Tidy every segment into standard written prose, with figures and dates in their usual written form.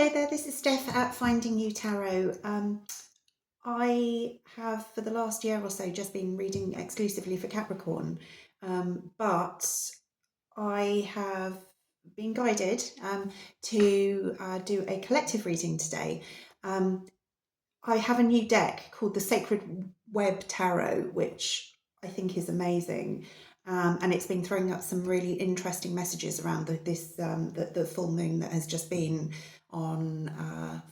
Hello there, this is Steph at Finding You Tarot. I have for the last year or so just been reading exclusively for Capricorn, but I have been guided to do a collective reading today. I have a new deck called the Sacred Web Tarot, which I think is amazing. And it's been throwing up some really interesting messages around the full moon that has just been on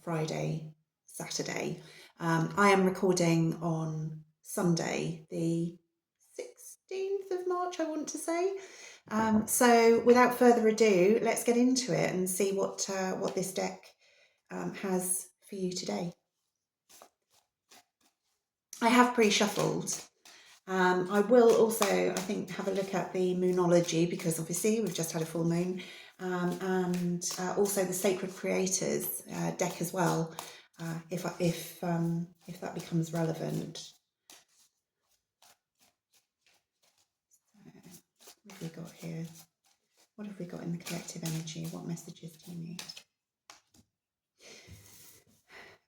Friday, Saturday. I am recording on Sunday, the 16th of March, I want to say. So without further ado, let's get into it and see what this deck has for you today. I have pre-shuffled. I will also, I think, have a look at the Moonology, because obviously we've just had a full moon, and also the Sacred Creators deck as well, if that becomes relevant. What have we got here? What have we got in the collective energy? What messages do you need?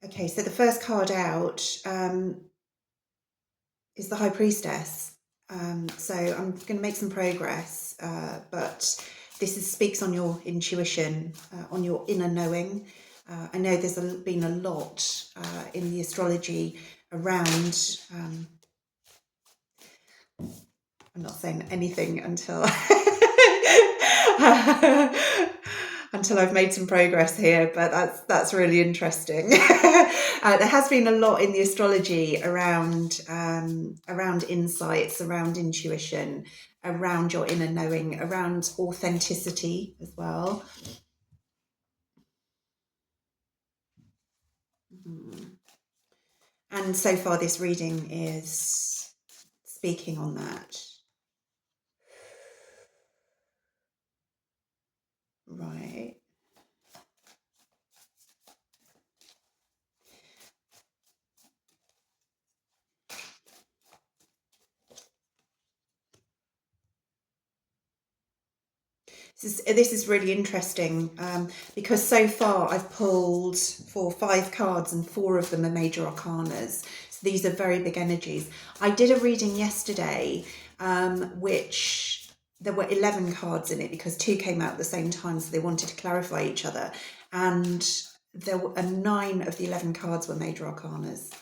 Okay, so the first card out is the High Priestess. So I'm going to make some progress, but this speaks on your intuition, on your inner knowing. I know there's been a lot in the astrology around. I'm not saying anything until until I've made some progress here, but that's really interesting. There has been a lot in the astrology around insights, around intuition, around your inner knowing, around authenticity as well. And so far this reading is speaking on that. Right. This is really interesting because so far I've pulled for 5 cards and 4 of them are major arcanas. So these are very big energies. I did a reading yesterday which there were 11 cards in it because 2 came out at the same time, so they wanted to clarify each other. And there were 9 of the 11 cards were major arcanas.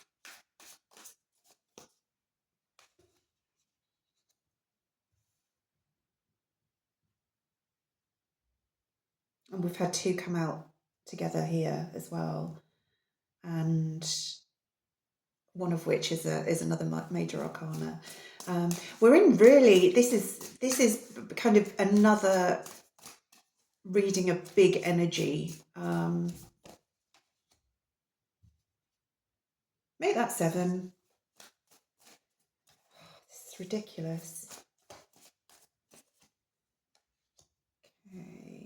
And we've had 2 come out together here as well, and one of which is another major arcana. We're in really, this is kind of another reading of big energy. Make that 7. This is ridiculous. Okay.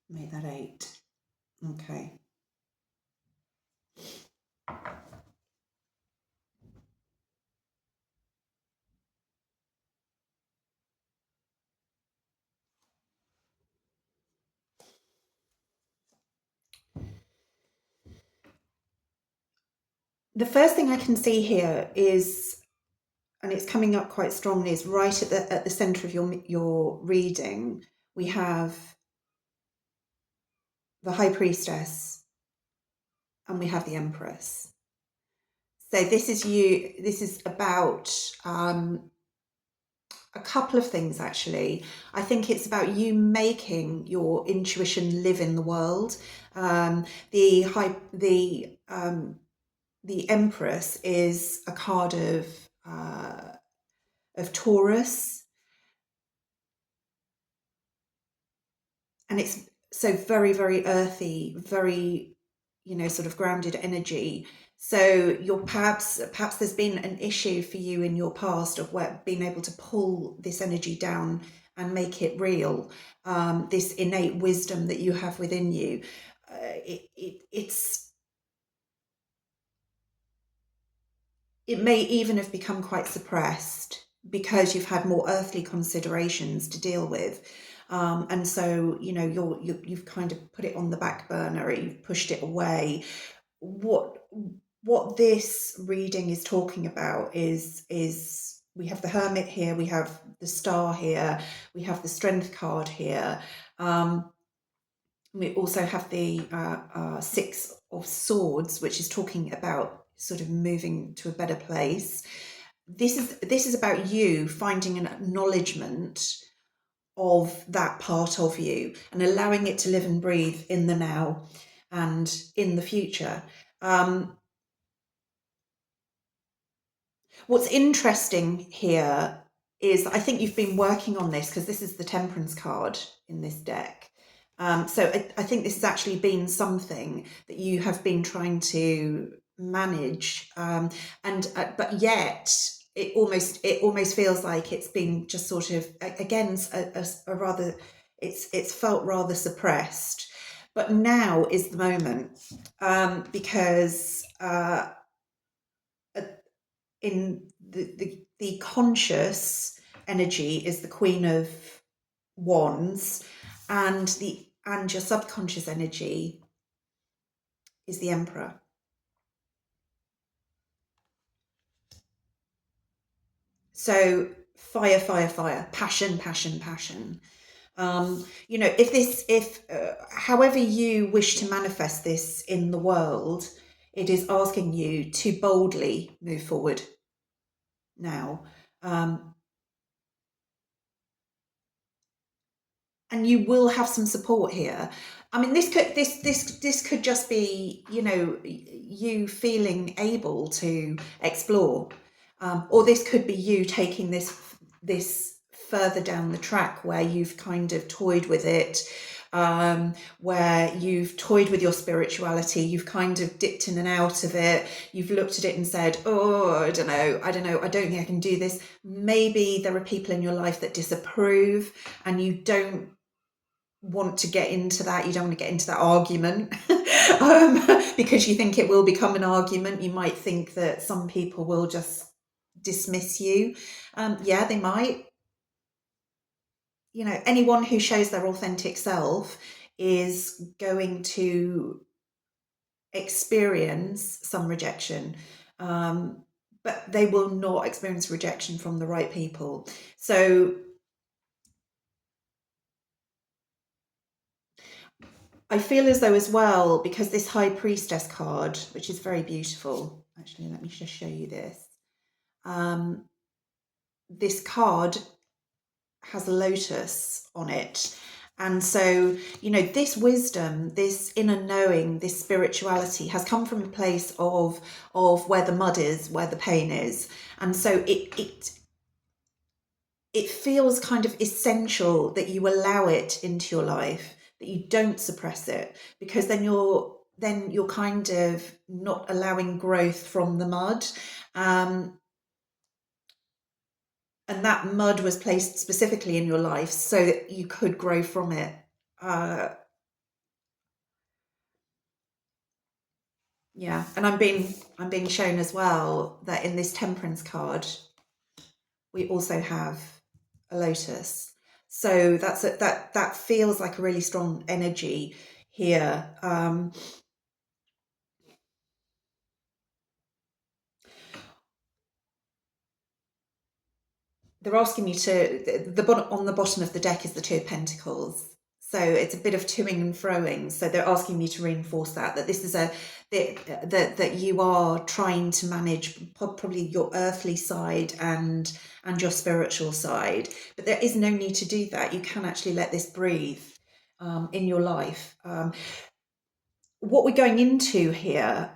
Make that 8. Okay. The first thing I can see here is, and it's coming up quite strongly, is right at the center of your reading. We have the High Priestess and we have the Empress. So this is about a couple of things, actually. I think it's about you making your intuition live in the world. The Empress is a card of Taurus, and it's so very, very earthy, very, sort of grounded energy. So you're perhaps there's been an issue for you in your past of where being able to pull this energy down and make it real. This innate wisdom that you have within you. It's it may even have become quite suppressed because you've had more earthly considerations to deal with. And so, you know, you've kind of put it on the back burner, you've pushed it away. What what this reading is talking about is we have the Hermit here, we have the Star here, we have the Strength card here. We also have the Six of Swords, which is talking about sort of moving to a better place. This is about you finding an acknowledgement of that part of you and allowing it to live and breathe in the now and in the future. What's interesting here is I think you've been working on this because this is the Temperance card in this deck. So I think this has actually been something that you have been trying to manage, and but yet it almost feels like it's been just sort of again a rather it's felt rather suppressed. But now is the moment, because in the conscious energy is the Queen of Wands, and your subconscious energy is the Emperor. So fire, fire, fire, passion, passion, passion. You know, if however you wish to manifest this in the world, it is asking you to boldly move forward now. And you will have some support here. I mean, this could just be, you know, you feeling able to explore, or this could be you taking this further down the track where you've kind of toyed with it, where you've toyed with your spirituality, you've kind of dipped in and out of it, you've looked at it and said, oh, I don't know, I don't think I can do this. Maybe there are people in your life that disapprove and you don't want to get into that, you don't want to get into that argument, because you think it will become an argument. You might think that some people will just dismiss you. Yeah, they might. You know, anyone who shows their authentic self is going to experience some rejection, but they will not experience rejection from the right people. So I feel as though as well, because this High Priestess card, which is very beautiful, actually, let me just show you this. This card has a lotus on it. And so, you know, this wisdom, this inner knowing, this spirituality has come from a place of where the mud is, where the pain is. And so it feels kind of essential that you allow it into your life, that you don't suppress it, because then you're kind of not allowing growth from the mud. And that mud was placed specifically in your life so that you could grow from it. Yeah, and I'm being shown as well that in this Temperance card we also have a lotus. So that feels like a really strong energy here. They're asking you to on the bottom of the deck is the Two of Pentacles. So it's a bit of toing and froing. So they're asking me to reinforce that this is that you are trying to manage probably your earthly side and your spiritual side. But there is no need to do that. You can actually let this breathe in your life. What we're going into here,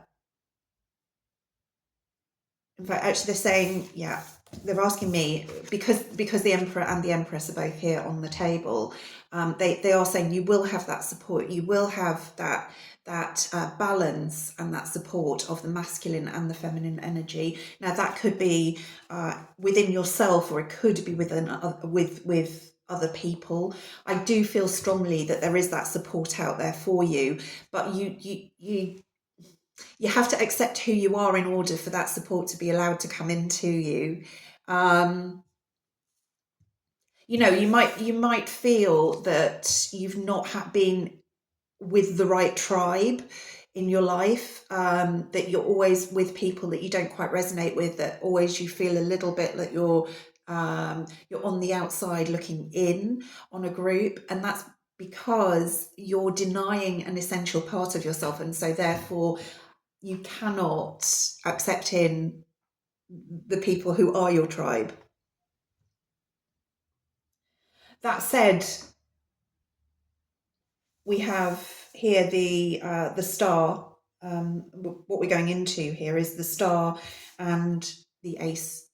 in fact, actually they're saying, yeah, they're asking me, because the Emperor and the Empress are both here on the table. They are saying you will have that support. You will have that balance and that support of the masculine and the feminine energy. Now that could be within yourself, or it could be within with other people. I do feel strongly that there is that support out there for you, but you have to accept who you are in order for that support to be allowed to come into you. Um, you might feel that you've not been with the right tribe in your life, that you're always with people that you don't quite resonate with, that always you feel a little bit that you're on the outside looking in on a group, and that's because you're denying an essential part of yourself, and so therefore you cannot accept in the people who are your tribe. That said, we have here the star. What we're going into here is the star and the Ace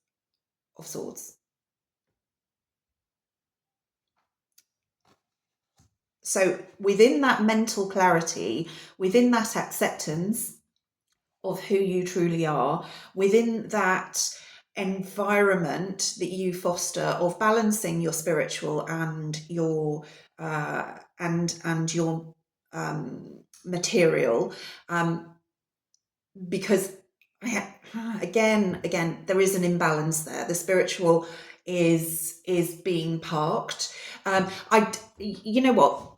of Swords. So within that mental clarity, within that acceptance of who you truly are, within that environment that you foster of balancing your spiritual and your your material, because again there is an imbalance there. The spiritual is being parked. I You know what,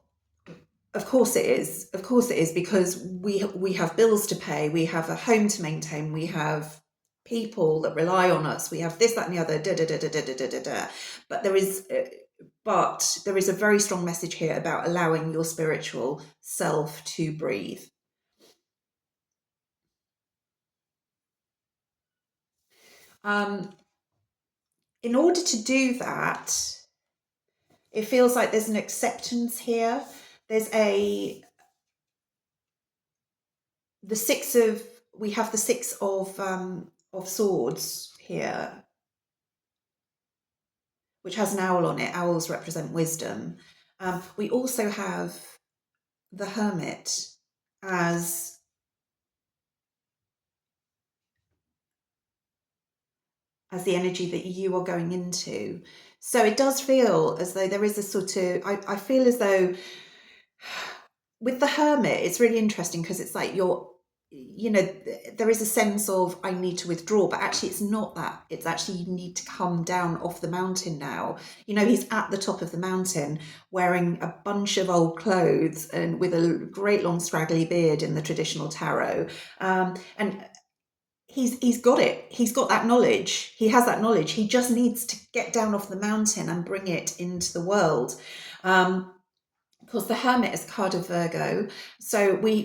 of course it is. Of course it is, because we have bills to pay, we have a home to maintain, we have people that rely on us, we have this, that, and the other. But there is a very strong message here about allowing your spiritual self to breathe. In order to do that, it feels like there's an acceptance here. There's we have the six of swords here, which has an owl on it. Owls represent wisdom. We also have the Hermit as the energy that you are going into. So it does feel as though there is a sort of, I feel as though with the Hermit, it's really interesting, because it's like there is a sense of I need to withdraw, but actually it's not that. It's actually you need to come down off the mountain now. He's at the top of the mountain wearing a bunch of old clothes and with a great long straggly beard in the traditional tarot. And he's got it. He's got that knowledge. He has that knowledge. He just needs to get down off the mountain and bring it into the world. Of course, the Hermit is a card of Virgo, so we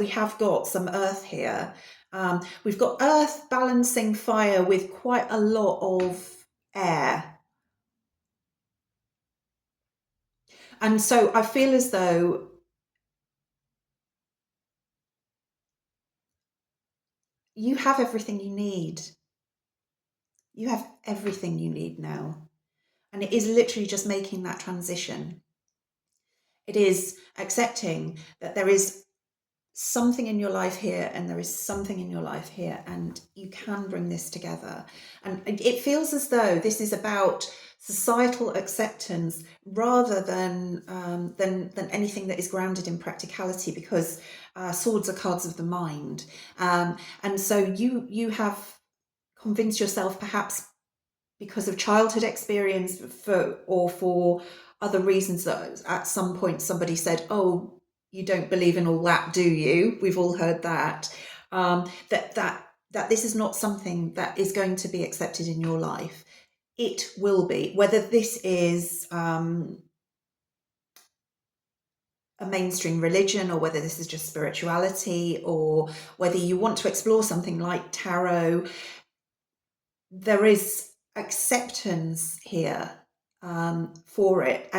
have got some Earth here. We've got Earth balancing fire with quite a lot of air, and so I feel as though you have everything you need. You have everything you need now, and it is literally just making that transition. It is accepting that there is something in your life here and there is something in your life here, and you can bring this together. And it feels as though this is about societal acceptance rather than anything that is grounded in practicality, because swords are cards of the mind, and so you have convinced yourself, perhaps because of childhood experience, for other reasons, that at some point somebody said, "Oh, you don't believe in all that, do you?" We've all heard that. That this is not something that is going to be accepted in your life. It will be, whether this is a mainstream religion, or whether this is just spirituality, or whether you want to explore something like tarot. There is acceptance here for it,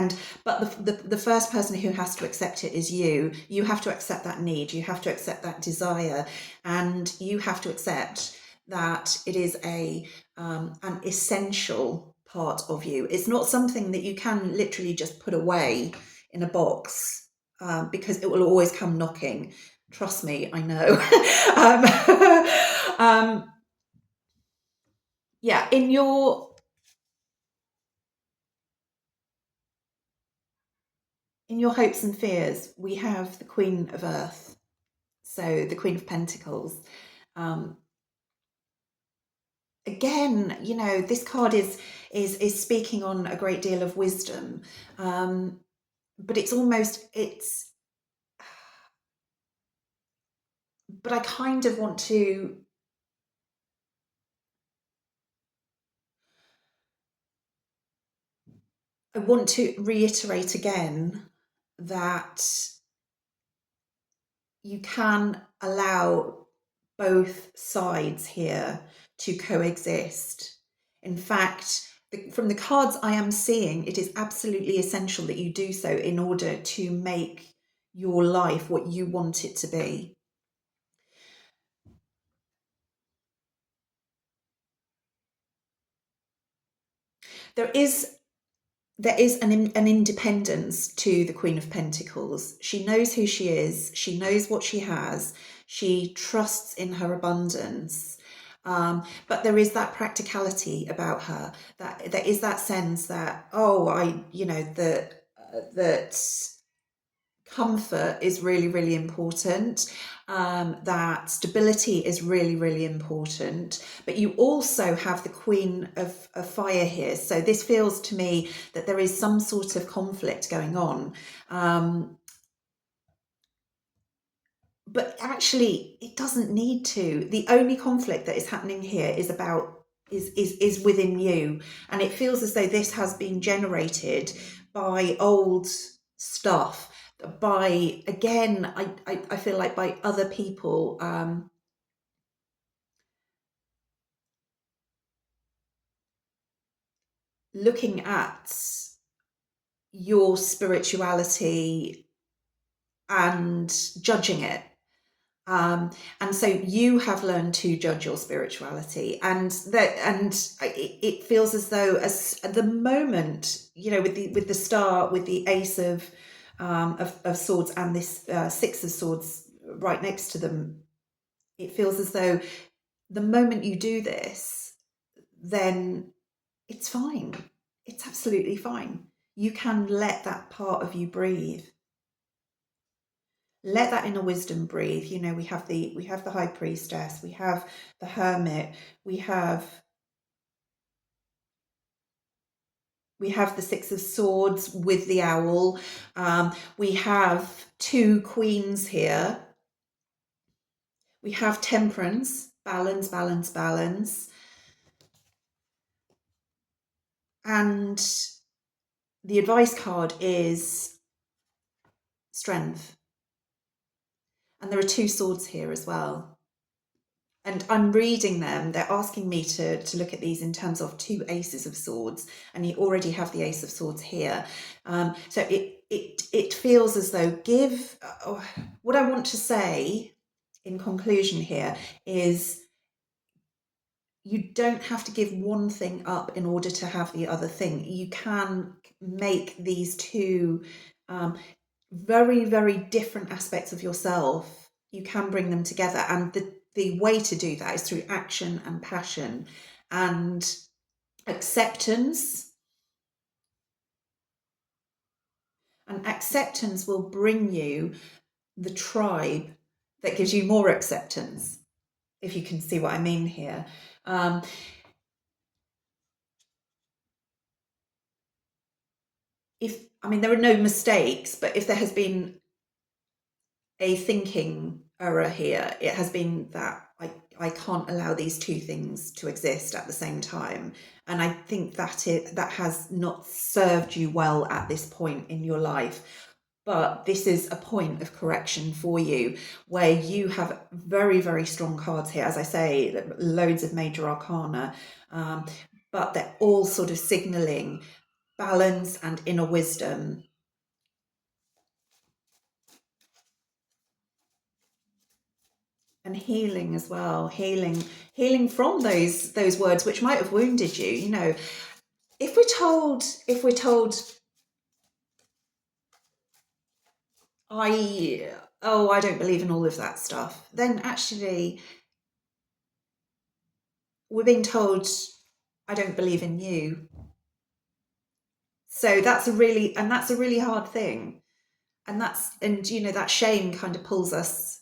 but the first person who has to accept it is you. You have to accept that need, you have to accept that desire, and you have to accept that it is an essential part of you. It's not something that you can literally just put away in a box, because it will always come knocking. Trust me, I know. Yeah, in your hopes and fears, we have the Queen of Earth, so the Queen of Pentacles. Um, Again, this card is speaking on a great deal of wisdom, but but I kind of want to reiterate again that you can allow both sides here to coexist. In fact, from the cards I am seeing, it is absolutely essential that you do so in order to make your life what you want it to be. There is an independence to the Queen of Pentacles. She knows who she is. She knows what she has. She trusts in her abundance. But there is that practicality about her. That there is that sense that, that comfort is really, really important, that stability is really, really important. But you also have the Queen of Fire here. So this feels to me that there is some sort of conflict going on. But actually, it doesn't need to. The only conflict that is happening here is within you. And it feels as though this has been generated by old stuff, by, again, I feel like by other people, looking at your spirituality and judging it. And so you have learned to judge your spirituality, and it feels as though, as at the moment, with the star, with the Ace of Swords, and this Six of Swords right next to them, it feels as though the moment you do this, then it's fine. It's absolutely fine. You can let that part of you breathe. Let that inner wisdom breathe. We have the High Priestess, we have the Hermit, we have the Six of Swords with the Owl. We have two Queens here. We have Temperance, balance, balance, balance. And the advice card is Strength. And there are two swords here as well. And I'm reading them, they're asking me to look at these in terms of two Aces of Swords, and you already have the Ace of Swords here. So it feels as though what I want to say in conclusion here is, you don't have to give one thing up in order to have the other thing. You can make these two very, very different aspects of yourself. You can bring them together, and the way to do that is through action and passion and acceptance. And acceptance will bring you the tribe that gives you more acceptance, if you can see what I mean here. There are no mistakes, but if there has been a thinking error here, it has been that I can't allow these two things to exist at the same time. And I think that has not served you well at this point in your life. But this is a point of correction for you, where you have very, very strong cards here. As I say, loads of major arcana, but they're all sort of signaling balance and inner wisdom. and healing as well, healing from those words which might have wounded you. You know, if we're told I don't believe in all of that stuff, then actually we're being told I don't believe in you. So that's a really hard thing. And you know, that shame kind of pulls us.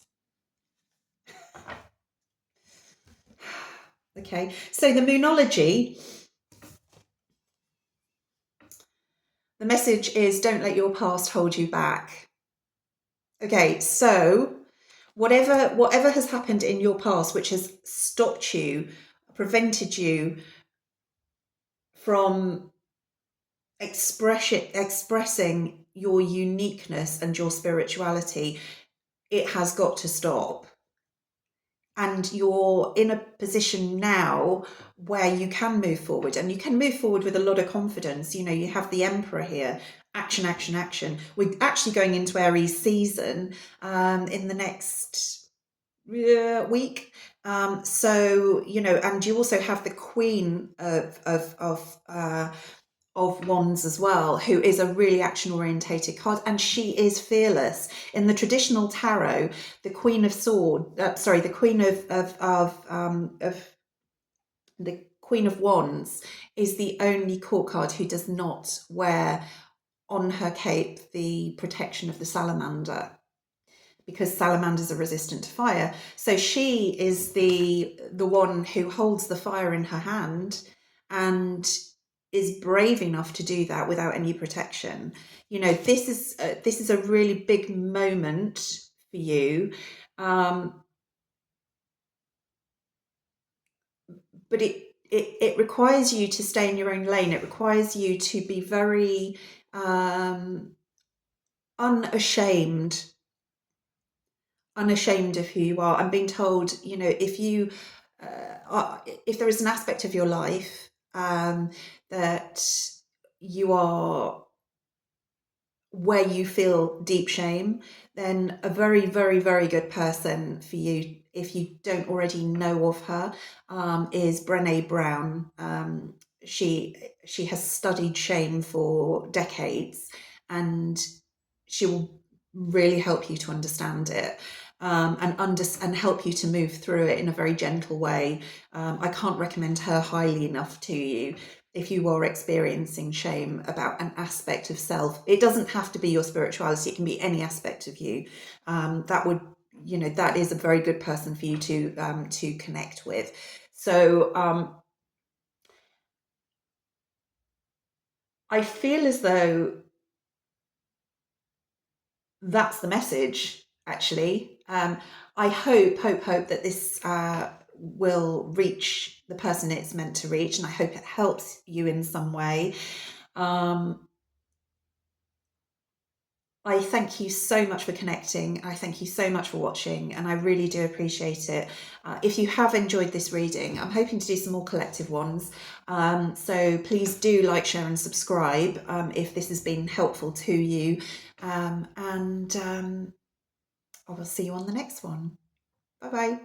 Okay, so the Moonology, the message is don't let your past hold you back. Okay, so whatever has happened in your past which has stopped you, prevented you from expressing your uniqueness and your spirituality, it has got to stop. And you're in a position now where you can move forward, and you can move forward with a lot of confidence. You know, you have the Emperor here. Action, action, action. We're actually going into Aries season in the next week. So, you know, and you also have the Queen of Wands as well, who is a really action orientated card, and she is fearless. In the traditional tarot, the Queen of the Queen the Queen of Wands is the only court card who does not wear on her cape the protection of the salamander, because salamanders are resistant to fire. So she is the one who holds the fire in her hand and is brave enough to do that without any protection. You know, this is a really big moment for you, but it requires you to stay in your own lane. It requires you to be very unashamed of who you are. I'm being told, you know, if there is an aspect of your life that you are where you feel deep shame, then a very, very, very good person for you, if you don't already know of her, is Brené Brown. She has studied shame for decades, and she will really help you to understand it. And help you to move through it in a very gentle way. I can't recommend her highly enough to you if you are experiencing shame about an aspect of self. It doesn't have to be your spirituality, it can be any aspect of you. That is a very good person for you to connect with. So I feel as though that's the message, actually. I hope that this will reach the person it's meant to reach, and I hope it helps you in some way. I thank you so much for connecting. I thank you so much for watching, and I really do appreciate it. If you have enjoyed this reading, I'm hoping to do some more collective ones. So please do like, share and subscribe if this has been helpful to you. I will see you on the next one. Bye-bye.